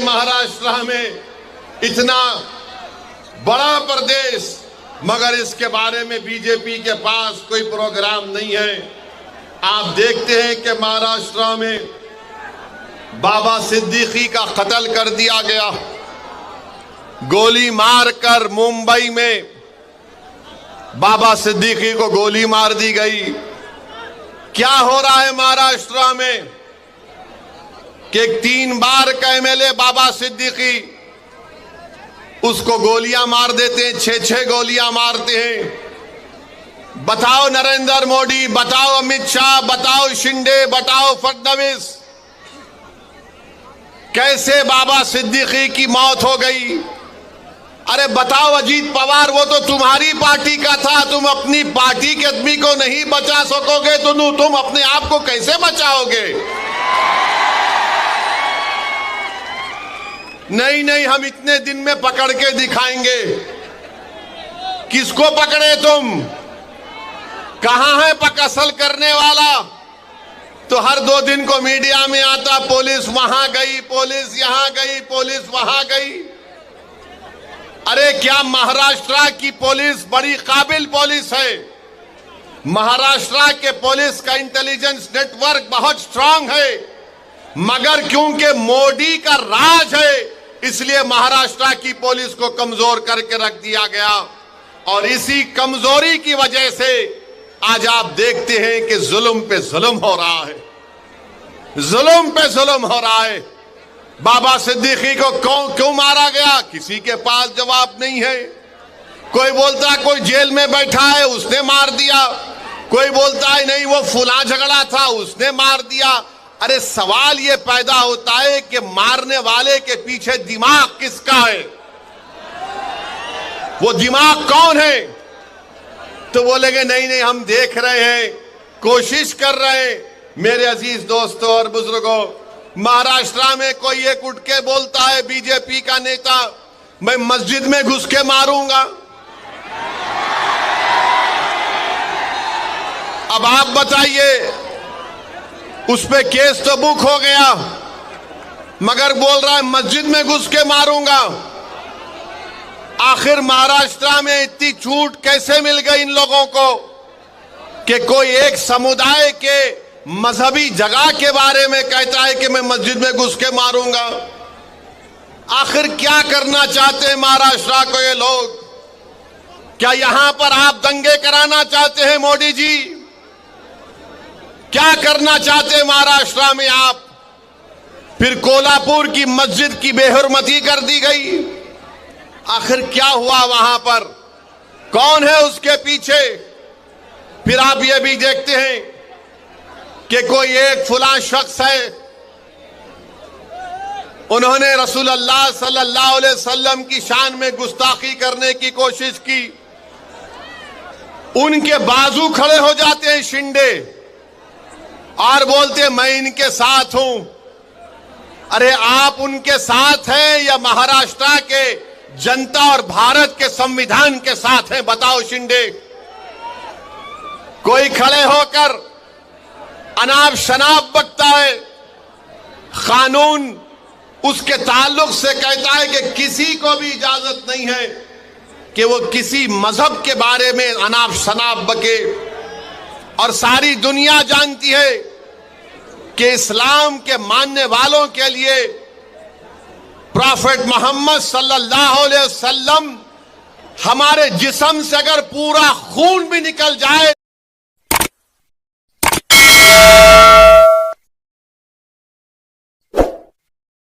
महाराष्ट्र में इतना बड़ा प्रदेश, मगर इसके बारे में बीजेपी के पास कोई प्रोग्राम नहीं है। आप देखते हैं कि महाराष्ट्र में बाबा सिद्दीकी का कत्ल कर दिया गया, गोली मारकर मुंबई में बाबा सिद्दीकी को गोली मार दी गई। क्या हो रहा है महाराष्ट्र में कि 3 बार का एमएलए बाबा सिद्दीकी, उसको गोलियां मार देते हैं, 6-6 गोलियां मारते हैं। बताओ नरेंद्र मोदी, बताओ अमित शाह, बताओ शिंदे, बताओ फडणवीस, कैसे बाबा सिद्दीकी की मौत हो गई? अरे बताओ अजीत पवार, वो तो तुम्हारी पार्टी का था, तुम अपनी पार्टी के आदमी को नहीं बचा सकोगे तो तुम अपने आप को कैसे बचाओगे? नहीं, हम इतने दिन में पकड़ के दिखाएंगे। किसको पकड़े तुम? कहां है पकसल करने वाला? तो हर 2 दिन को मीडिया में आता, पुलिस वहां गई, पुलिस यहां गई, पुलिस वहां गई। अरे क्या महाराष्ट्र की पुलिस बड़ी काबिल पुलिस है? महाराष्ट्र के पुलिस का इंटेलिजेंस नेटवर्क बहुत स्ट्रांग है, मगर क्योंकि मोदी का राज है इसलिए महाराष्ट्र की पुलिस को कमजोर करके रख दिया गया। और इसी कमजोरी की वजह से आज आप देखते हैं कि जुल्म पे जुल्म हो रहा है, जुल्म पे जुल्म हो रहा है। बाबा सिद्दीकी को क्यों मारा गया? किसी के पास जवाब नहीं है। कोई बोलता है कोई जेल में बैठा है उसने मार दिया, कोई बोलता है नहीं वो फुला झगड़ा था उसने मार दिया। अरे सवाल ये पैदा होता है कि मारने वाले के पीछे दिमाग किसका है? वो दिमाग कौन है? तो बोलेंगे नहीं हम देख रहे हैं, कोशिश कर रहे हैं। मेरे अजीज दोस्तों और बुजुर्गों, महाराष्ट्र में कोई एक उठ के बोलता है बीजेपी का नेता, मैं मस्जिद में घुस के मारूंगा। अब आप बताइए, उस पे केस तो बुक हो गया, मगर बोल रहा है मस्जिद में घुस के मारूंगा। आखिर महाराष्ट्र में इतनी छूट कैसे मिल गई इन लोगों को कि कोई एक समुदाय के मजहबी जगह के बारे में कहता है कि मैं मस्जिद में घुस के मारूंगा? आखिर क्या करना चाहते हैं महाराष्ट्र को ये लोग? क्या यहां पर आप दंगे कराना चाहते हैं मोदी जी? क्या करना चाहते हैं महाराष्ट्र में आप? फिर कोल्हापुर की मस्जिद की बेहुरमती कर दी गई। आखिर क्या हुआ वहां पर? कौन है उसके पीछे? फिर आप ये भी देखते हैं कि कोई एक फुला शख्स है, उन्होंने रसूलुल्लाह सल्लल्लाहु अलैहि वसल्लम की शान में गुस्ताखी करने की कोशिश की। उनके बाजू खड़े हो जाते हैं शिंदे और बोलते मैं इनके साथ हूं। अरे आप उनके साथ हैं या महाराष्ट्र के जनता और भारत के संविधान के साथ हैं? बताओ शिंदे। कोई खड़े होकर अनाप शनाप बकता है, कानून उसके ताल्लुक से कहता है कि किसी को भी इजाजत नहीं है कि वो किसी मजहब के बारे में अनाप शनाप बके। और सारी दुनिया जानती है कि इस्लाम के मानने वालों के लिए प्रॉफेट मोहम्मद सल्लल्लाहु अलैहि वसल्लम, हमारे जिस्म से अगर पूरा खून भी निकल जाए